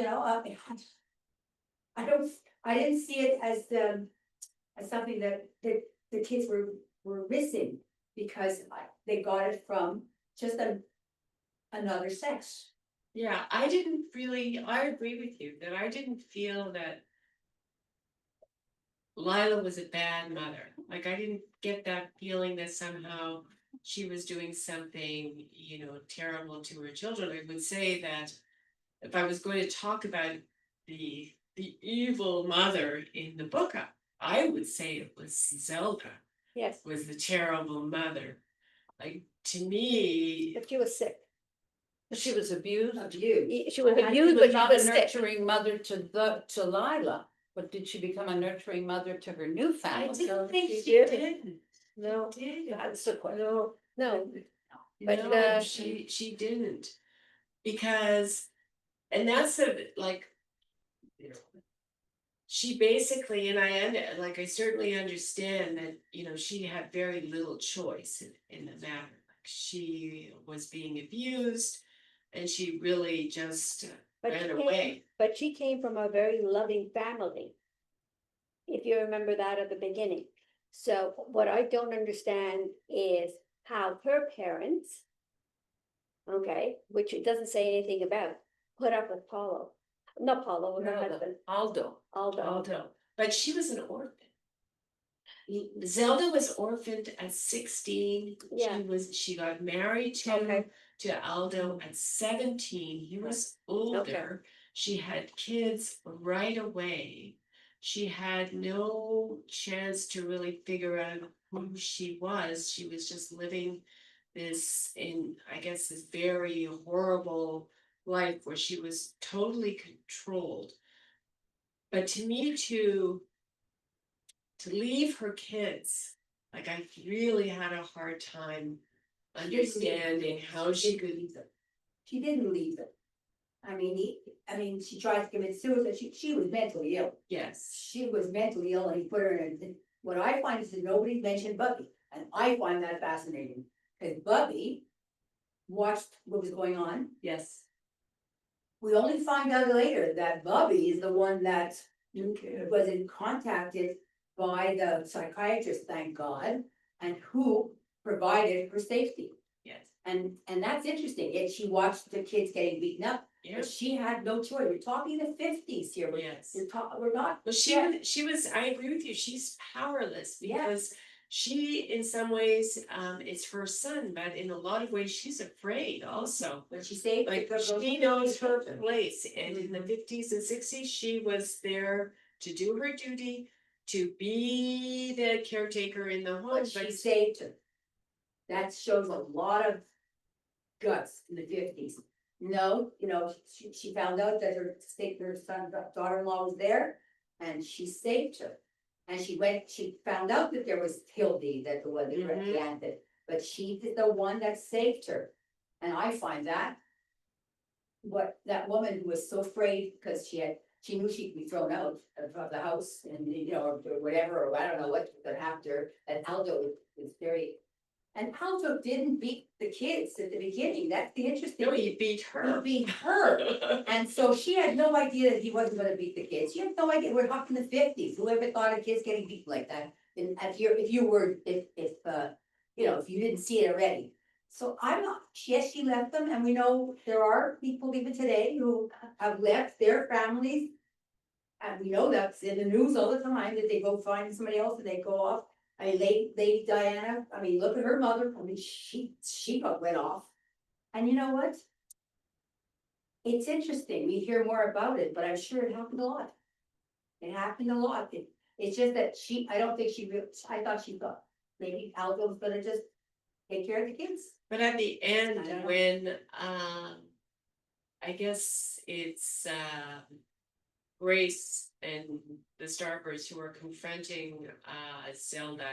I didn't see it as something that the kids were missing, because they got it from just another sex. Yeah, I agree with you that I didn't feel that Lila was a bad mother. Like I didn't get that feeling that somehow she was doing something, terrible to her children. I would say that if I was going to talk about the evil mother in the book, I would say it was Zelda Yes, was the terrible mother. Like, to me, but she was sick. She was abused. She was And abused, she but was she not a was sick. nurturing mother to Lila, but did she become a nurturing mother to her new I family? didn't think she she did. did. No, Did. That's the question. no, but, No, she didn't. Because, and that's like, she basically, and I certainly understand that, she had very little choice in the matter. Like, she was being abused and she really just but ran she away. came, but she came from a very loving family. If you remember that at the beginning. So what I don't understand is how her parents, okay, which it doesn't say anything about, put up with Paulo. Not Paulo, her husband, Aldo. Aldo. But she was an orphan. Zelda was orphaned at 16. Yeah. She got married Okay. to Aldo at 17. He was older. She had kids right away. She had no chance to really figure out who she was. She was just living this very horrible life where she was totally controlled. But to me, to leave her kids, like, I really had a hard time understanding how she could leave them. She didn't leave them. She tried to commit suicide. She was mentally ill. Yes. She was mentally ill and he put her in. What I find is that nobody mentioned Bubby. And I find that fascinating. Because Bubby watched what was going on. Yes. We only find out later that Bubby is the one that was contacted by the psychiatrist, thank God, and who provided her safety. Yes. And that's interesting. Yet she watched the kids getting beaten up. Yeah. But she had no choice. We're talking the 50s here. Yes. We're not. Well, she was. I agree with you. She's powerless because she, in some ways, is her son, but in a lot of ways, she's afraid also. But she saved. Like, she knows her place, and in the 50s and 60s, she was there to do her duty, to be the caretaker in the home. But she saved her. That shows a lot of guts in the 50s. No, she found out that her son, daughter-in-law was there, and she saved her. And she found out that there was Hildy, that the one that the aunt did, but she is the one that saved her. And I find that that woman who was so afraid because she knew she'd be thrown out of the house and, or whatever, or I don't know what could happen to her, and Aldo was very. And Aldo didn't beat the kids at the beginning. That's the interesting. No, he beat her. He beat her. And so she had no idea that he wasn't gonna beat the kids. She had no idea. We're talking the 50s. Whoever thought of kids getting beaten like that? And if you didn't see it already. So I'm not, yes, she left them, and we know there are people even today who have left their families. And we know that's in the news all the time, that they go find somebody else and they go off. Lady Diana, look at her mother, she went off. And you know what? It's interesting, we hear more about it, but I'm sure it happened a lot. It happened a lot. It's just that I thought she thought maybe Aldo was gonna just take care of the kids. But at the end, I don't know. when I guess it's Grace and the Starbursts who are confronting Zelda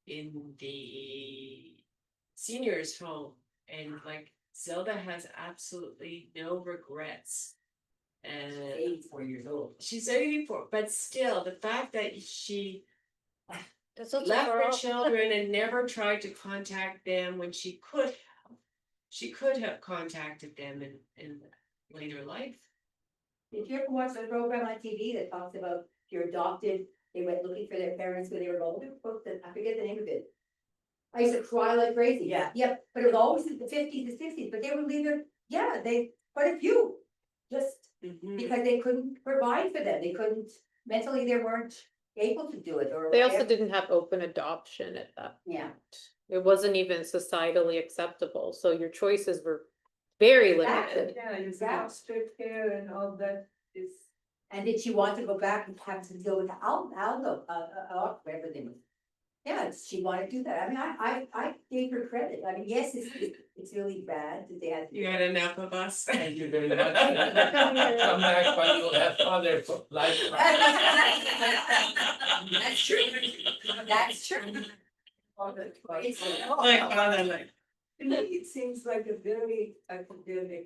in the seniors' home, and like, Zelda has absolutely no regrets. And 84 years old. she's 84, but still, the fact that she That's also left for her all- children and never tried to contact them when she could have contacted them in later life. Did you ever watch the program on TV that talks about if you're adopted, they went looking for their parents when they were older? I forget the name of it. I used to cry like crazy. Yeah. Yep, but it was always in the 50s and 60s, but they would leave it, quite a few. Just because they couldn't provide for them, they couldn't, mentally they weren't able to do it, or. They also whatever. didn't have open adoption at that. Yeah. It wasn't even societally acceptable, so your choices were very Exactly. limited. Yeah, it's foster care and all that is. And did she want to go back and have to deal with Aldo, everything? Yeah, she wanted to do that. I mean, I gave her credit. I mean, yes, it's really bad that they had. You had enough of us. Thank you very much. Come back when you'll have father for life. That's true. That's true. It's- Like, father, like. To me, it seems like a very academic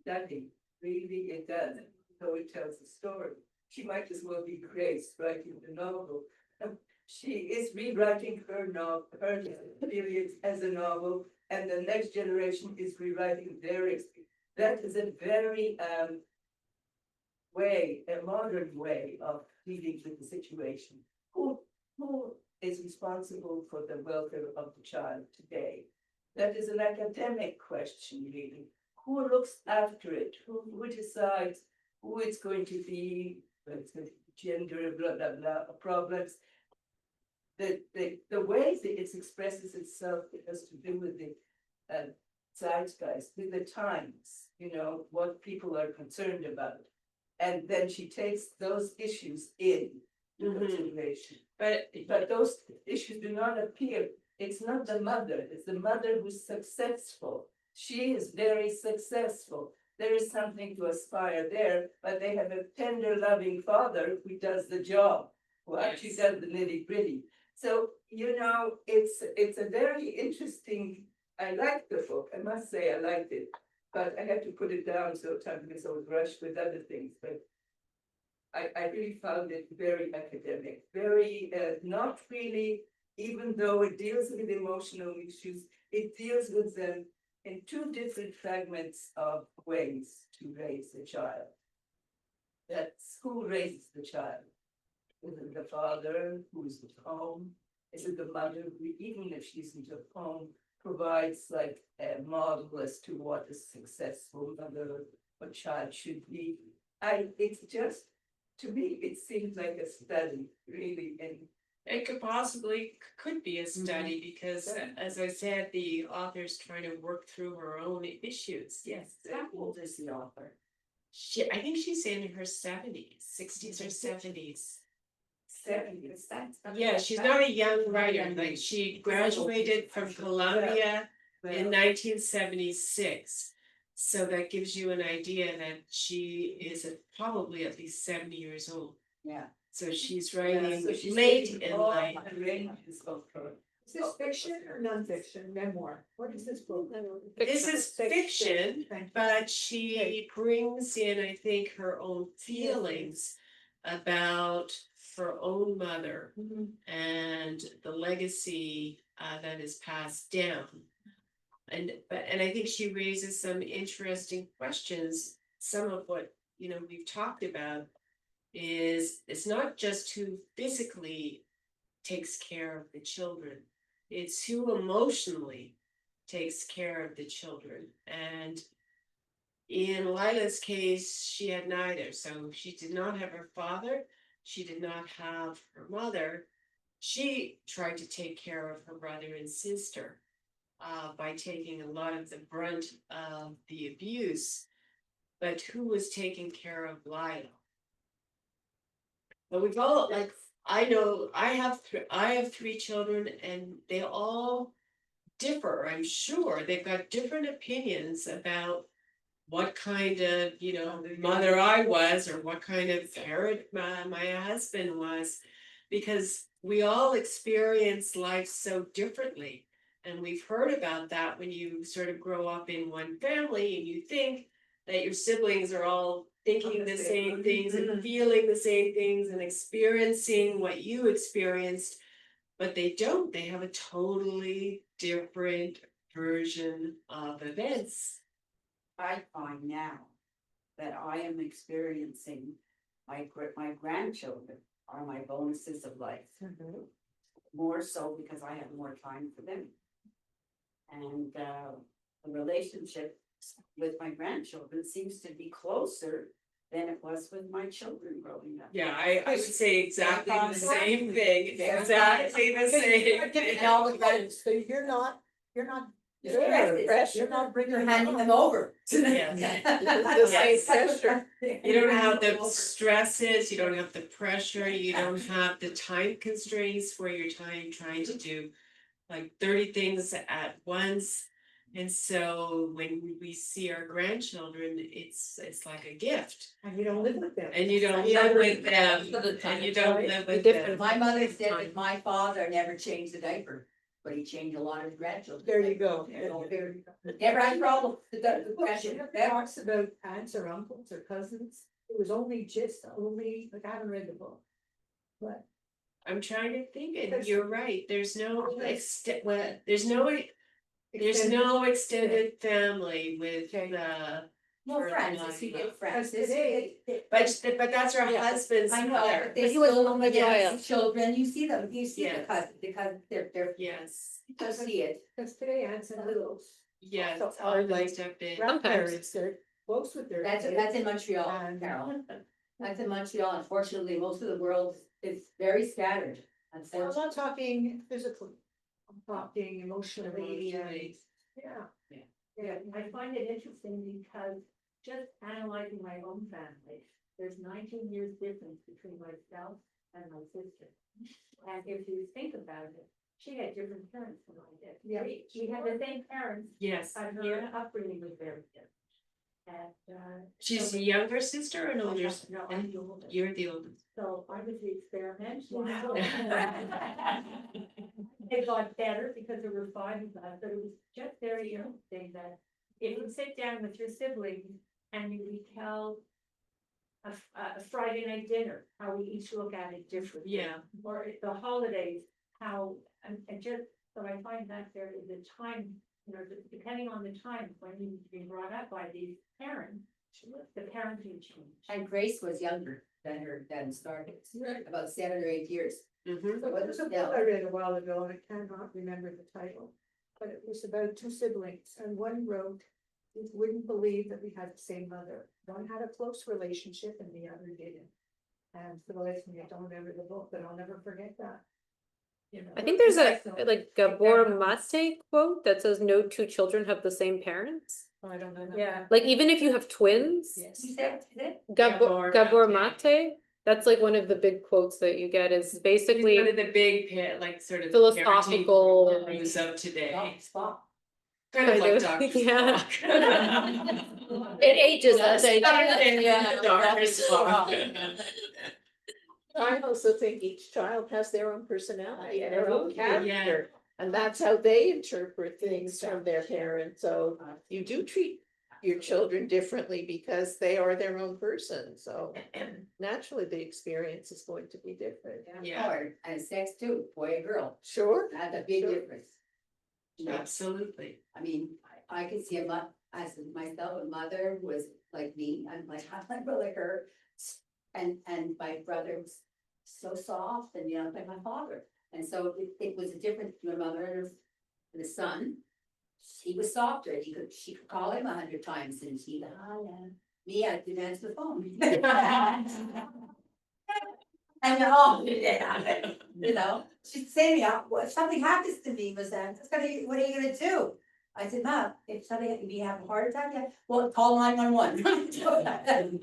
study, really it does, though it tells a story. She might as well be Grace writing the novel. She is rewriting her novel, her experience as a novel, and the next generation is rewriting their experience. That is a very a modern way of dealing with the situation. Who is responsible for the welfare of the child today? That is an academic question, really. Who looks after it? Who decides who it's going to be? What's the gender, blah, blah, blah, problems. The way that it expresses itself, it has to do with the zeitgeist, with the times, you know, what people are concerned about. And then she takes those issues in consideration. But those issues do not appear. It's not the mother, it's the mother who's successful. She is very successful. There is something to aspire there, but they have a tender, loving father who does the job, who actually does the nitty gritty. So, you know, it's a very interesting, I like the book, I must say I liked it, but I had to put it down sometimes because I was rushed with other things, but I really found it very academic, very, not really, even though it deals with emotional issues, it deals with them in two different fragments of ways to raise a child. That's who raises the child. Is it the father who's at home? Is it the mother who, even if she isn't at home, provides like a model as to what a successful mother or child should be? It's just, to me, it seems like a study, really, in It could be a study because, as I said, the author's trying to work through her own issues. Yes, how old is the author? I think she's in her 70s, 60s or 70s. 70s. Yeah, she's not a young writer, like she graduated from Columbia in 1976. So that gives you an idea that she is probably at least 70 years old. Yeah. So she's writing so she's late taking in all life. the ranges of her. Is this fiction or nonfiction, memoir? What is this book? This is fiction, Thank you. but she brings in, I think, her own feelings about her own mother and the legacy that is passed down. And I think she raises some interesting questions. Some of what we've talked about is it's not just who physically takes care of the children, it's who emotionally takes care of the children. And in Lila's case, she had neither. So she did not have her father, she did not have her mother. She tried to take care of her brother and sister by taking a lot of the brunt of the abuse. But who was taking care of Lila? But we've all, like, I know I have three children and they all differ, I'm sure. They've got different opinions about what kind of, mother I was or what kind of parent my husband was, because we all experience life so differently. And we've heard about that when you sort of grow up in one family and you think that your siblings are all thinking the same things and feeling the same things and experiencing what you experienced, but they don't. They have a totally different version of events. I find now that I am experiencing my grandchildren are my bonuses of life. More so because I have more time for them. And the relationship with my grandchildren seems to be closer than it was with my children growing up. Yeah, I would say exactly the Exactly. same thing, exactly the same thing. all the time, so you're not You're pressed. you're not bringing. You're handing them over. Yes. The same pressure. You don't have the stresses, you don't have the pressure, you don't have the time constraints where you're trying to do like 30 things at once. And so when we see our grandchildren, it's like a gift, And you don't live with them. and you don't live with them, and you don't live with them. My mother said that my father never changed the diaper, but he changed a lot of his grandchildren. There you go. Never had a problem. The Well, question, she never never. talks about aunts or uncles or cousins. It was only like I haven't read the book. But I'm trying to think, and you're right, there's no there's no extended family with No Or friends, like it's you that. get friends. Because today- but that's our Yeah. husband's I know, mother. but they But he was still, only yes, child. children, you see them, you see the Yes. cousin, because they're, Yes, you see it. because today aunts and uncles, yes, Also all are those like stuff been. grandparents, they're close with their. That's kids. in Montreal, And- Carol. That's in Montreal, unfortunately, most of the world is very scattered, I'm unfortunately. not talking physically, I'm talking emotionally and, Emotionally. yeah. Yeah. Yeah, I find it interesting because just analyzing my own family, there's 19 years difference between myself and my sister. And if you think about it, she had different parents than I did. Yeah. We had the same parents, Yes, but her upbringing was very different. And, she's a younger sister or an older sister? no, I'm the oldest. You're the oldest. So I was the experiment. Wow. It got better because there were 5 of us, but it was just very interesting that if you sit down with your siblings and you retell a Friday night dinner, how we each look at it differently. Yeah. Or at the holidays, how, and just, so I find that there is a time, depending on the time when you've been brought up by these parents, the parenting change. And Grace was younger than her, than started, about 7 or 8 years. Mhm. So There's a book I read a while ago, and I cannot remember the title, but it was about 2 siblings, and one wrote, "You wouldn't believe that we had the same mother. One had a close relationship and the other didn't." And for the life of me, I don't remember the book, but I'll never forget that. I think there's a like Gabor Mate quote that says no two children have the same parents. I don't know. Yeah. Like even if you have twins, Yes. You said, is it? Gabor Mate, that's like one of the big quotes that you get is It's basically one of the big like sort of philosophical parenting gurus of today. Spock. Kind of like kind of, Dr. yeah. Spock. It ages us. Yeah, Dr. Spock. I also think each child has their own personality and their own Yeah. character. And that's how they interpret things from their parents. So you do treat your children differently because they are their own person. So naturally, the experience is going to be different. Yeah. And sex too, boy or girl, Sure. that's a big Sure. difference. You know, Absolutely. I mean, I could see as myself, a mother who was like me, I'm like, I'm like really her. And my brother was so soft and, like my father. And so it was a difference between a mother and a son. He was softer, she could call him 100 times and she'd, me, I didn't answer the phone. And she'd say to me, if something happens to me, what are you gonna do? I said, Mom, if you have a heart attack, well, call 911.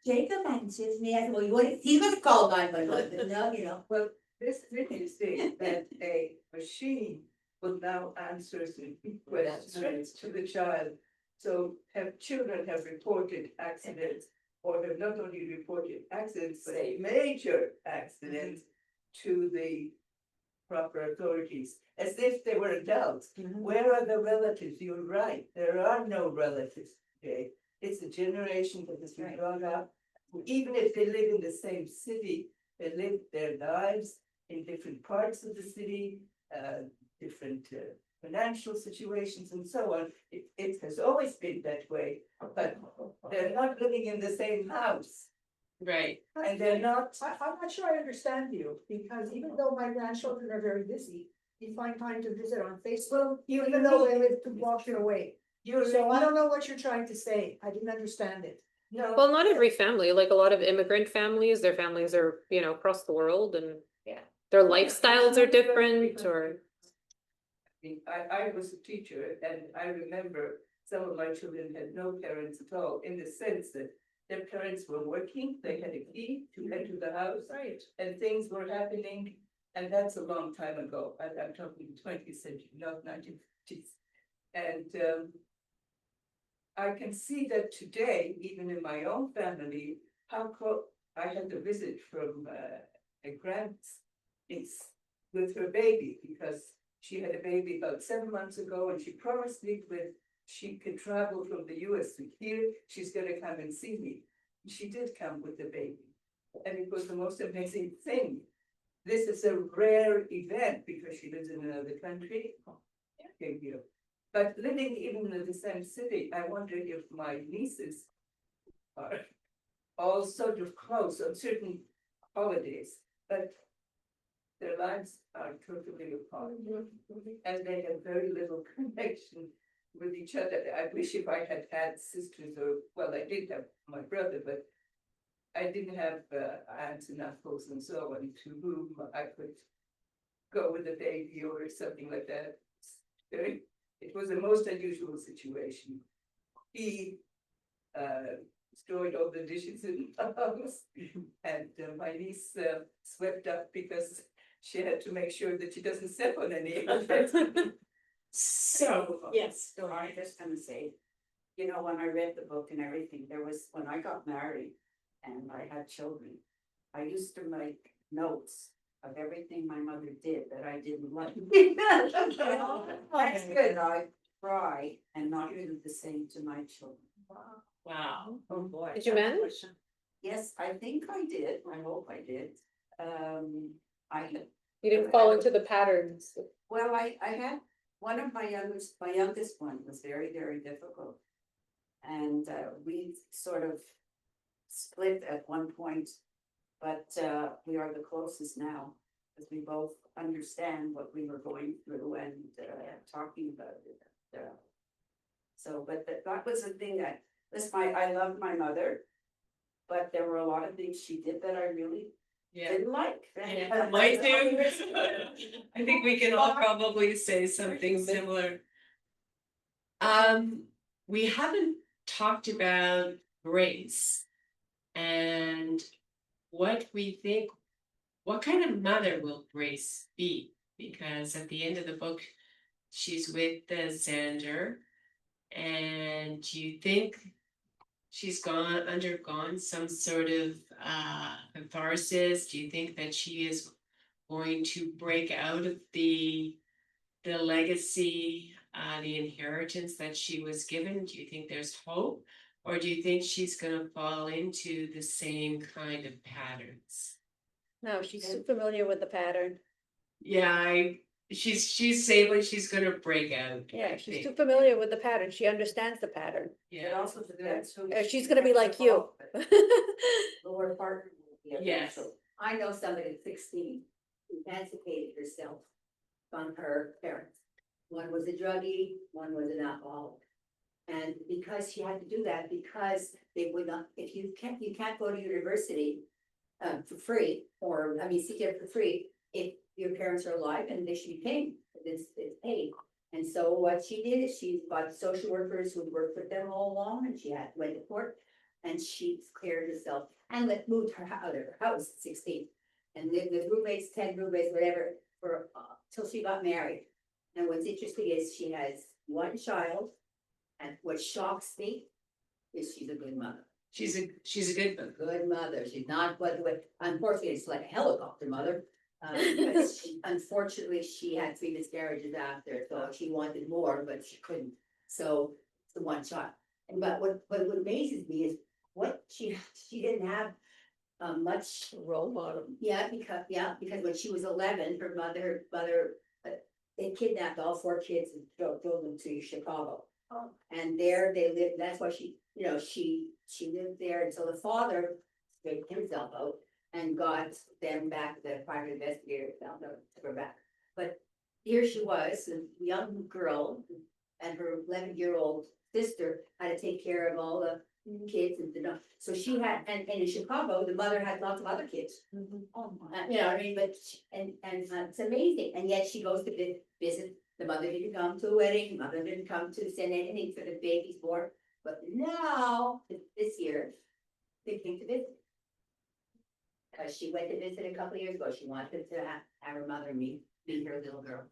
Jacob answers me, I said, well, he's gonna call 911, no, Well, this is interesting that a machine will now answer the questions to the child. So children have reported accidents, or have not only reported accidents, but major accidents to the proper authorities, as if they were adults. Where are the relatives? You're right, there are no relatives today. It's a generation that has been brought up, even if they live in the same city, they live their lives in different parts of the city, different financial situations and so on. It has always been that way, but they're not living in the same house. Right. And they're not. I'm not sure I understand you, because even though my grandchildren are very busy, you find time to visit on Facebook, even though they live 2 blocks away. So I don't know what you're trying to say, I didn't understand it. No. Well, not every family, like a lot of immigrant families, their families are, you know, across the world and Yeah. their Yeah, lifestyles it's are not very different different. or. I was a teacher and I remember some of my children had no parents at all, in the sense that their parents were working, they had a key to enter the house. Right. And things were happening, and that's a long time ago, I'm talking 20th century, not 1950s. And I can see that today, even in my own family, I had a visit from a grandniece with her baby, because she had a baby about 7 months ago, and she promised me when she could travel from the US to here, she's gonna come and see me. She did come with the baby, and it was the most amazing thing. This is a rare event because she lives in another country. Came here. But living even in the same city, I wonder if my nieces are all sort of close on certain holidays, but their lives are totally apart. And they have very little connection with each other. I wish if I had had sisters, or, well, I did have my brother, but I didn't have aunts and uncles and so on to whom I could go with a baby or something like that. It was a most unusual situation. He destroyed all the dishes in the house, and my niece swept up because she had to make sure that she doesn't step on any of it. So, Yes, so I'm just gonna say, you know, when I read the book and everything, when I got married and I had children, I used to make notes of everything my mother did that I didn't like. That's good, I try and not do the same to my children. wow. Oh, boy. Did you manage? Yes, I think I did, I hope I did. You didn't fall into the patterns. Well, I had, one of my youngest one was very, very difficult. And we sort of split at one point, but we are the closest now, because we both understand what we were going through and talking about it. So, but that was the thing that, I loved my mother, but there were a lot of things she did that I really Yeah. didn't like. Mine too. I think we can all probably say something similar. We haven't talked about grace and what we think, what kind of mother will Grace be? Because at the end of the book, she's with Xander, and do you think she's undergone some sort of catharsis? Do you think that she is going to break out of the legacy, the inheritance that she was given? Do you think there's hope? Or do you think she's gonna fall into the same kind of patterns? No, she's too familiar with the pattern. Yeah, she's saying she's gonna break out. Yeah, I she's think. too familiar with the pattern. She understands the pattern. It Yeah, also depends who. She's gonna be like you. Lower partner. yes. I know somebody at 16 emancipated herself from her parents. One was a druggie, one was an alcoholic. And because she had to do that, because they would not, if you can't go to university for free, or, I mean, seek it for free, if your parents are alive, and they should be paying, it's paid. And so what she did is she got social workers who worked with them all along, and she went to court, and she cleared herself and moved her out of her house at 16. And lived with roommates, 10 roommates, whatever, for till she got married. And what's interesting is she has one child, and what shocks me is she's a good mother. She's a good one. Good mother. She's not, by the way, unfortunately, it's like a helicopter mother. Unfortunately, she had 3 miscarriages after, so she wanted more, but she couldn't. So it's the one child. And but what amazes me is what she didn't have much Role model. because when she was 11, her mother they kidnapped all 4 kids and drove them to Chicago. And there they lived. That's why she lived there until the father straightened himself out and got them back. The private investigator found her, took her back. But here she was, a young girl, and her 11-year-old sister had to take care of all the kids and, so she had, and in Chicago, the mother had lots of other kids. Oh, You know what I mean, but, it's amazing, and yet she goes to visit, the mother didn't come to the wedding, the mother didn't come to send anything for the baby's born, but now, this year, they came to visit. Cause she went to visit a couple of years ago, she wanted to have her mother meet her little girl.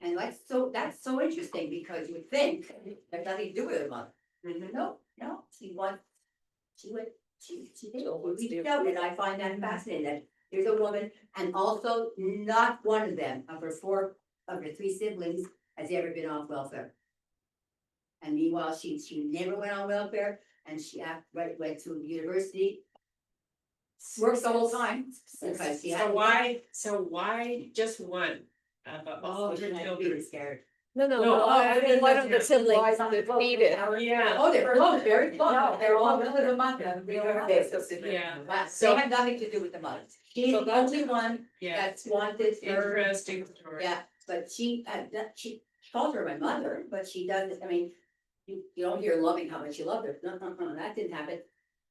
And that's so interesting, because you would think, there's nothing to do with her mother. No, she went, she did, we reached out, and I find that fascinating, that there's a woman, and also not one of them, of her 3 siblings, has ever been off welfare. And meanwhile, she never went on welfare, and she went to university, worked the whole time, because she had. So why just one of all her children? Scared. No, I mean, one of the siblings defeated. Yeah, Oh, they're close, very close. They're all relative mother. yeah, They have nothing to do with the mother. She's the only one yeah, that's wanted her. interesting story. Yeah, but she called her my mother, but she doesn't, I mean, you don't hear loving how much you loved her. No, that didn't happen.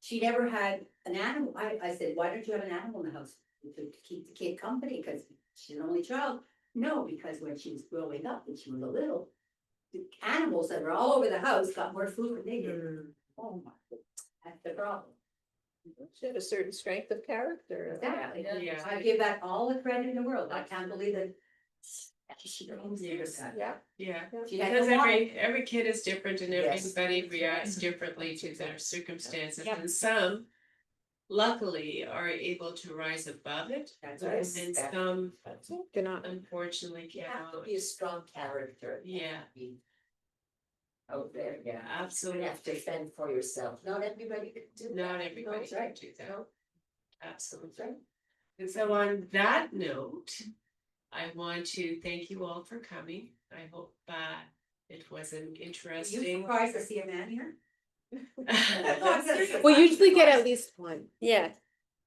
She never had an animal. I said, why don't you have an animal in the house to keep the kid company? Because she's an only child. No, because when she was growing up, when she was a little, the animals that were all over the house got more food than they did. Oh my, that's the problem. She had a certain strength of character. Exactly. Yeah. I give that all the credit in the world. I can't believe that she owns Yes. that. Yeah. Yeah, She had because no every kid is different and Yes. everybody reacts differently to their circumstances, Yeah. and some luckily are able to rise above it, That's Yes. and some Do not. unfortunately cannot. Be a strong character. Yeah, Out there, yeah. You absolutely, have to fend for yourself. Not everybody can do that. not everybody that's can right. do that, No. absolutely. And so on that note, I want to thank you all for coming. I hope it was an Are you interesting. surprised to see a man here? We usually get at least one. Yeah,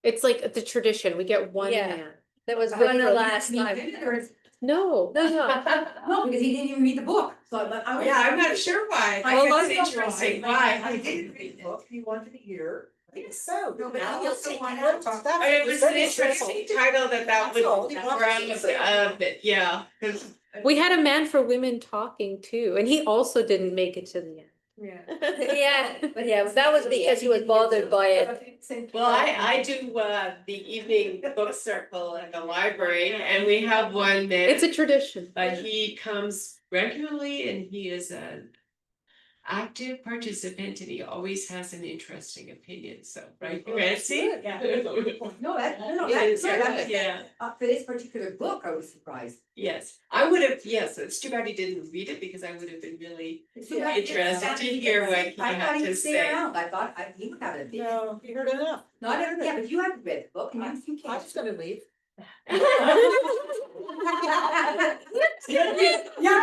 It's like the tradition. We get one Yeah. man. there was one the last Me time. did, or it's- No. No, because he didn't even read the book, so I. Yeah, I'm not sure why. I That's don't know interesting. why. Why? I didn't read the book, you wanted to hear. I think so. No, but Now I you'll also take want it to out. talk- That It was an very interesting simple. title that That's would all. You want to say. yeah, 'cause We had a man for women talking too, and he also didn't make it to the end. Yeah. Yeah, but yeah, that was because he was bothered by it. well, I do the evening book circle at the library, and we have one It's that a tradition. he comes regularly, and he is an active participant, and he always has an interesting opinion, so, right, Nancy? Yeah. No, that's Yeah, for this particular book, I was surprised. yes, I would have, yes, it's too bad he didn't read it, because I would have been really interested to hear what he I had thought to he'd stay say. around, I thought he would have it. No, you heard enough. Not every, yeah, but you haven't read the book, and you I can't. was gonna leave. Yeah,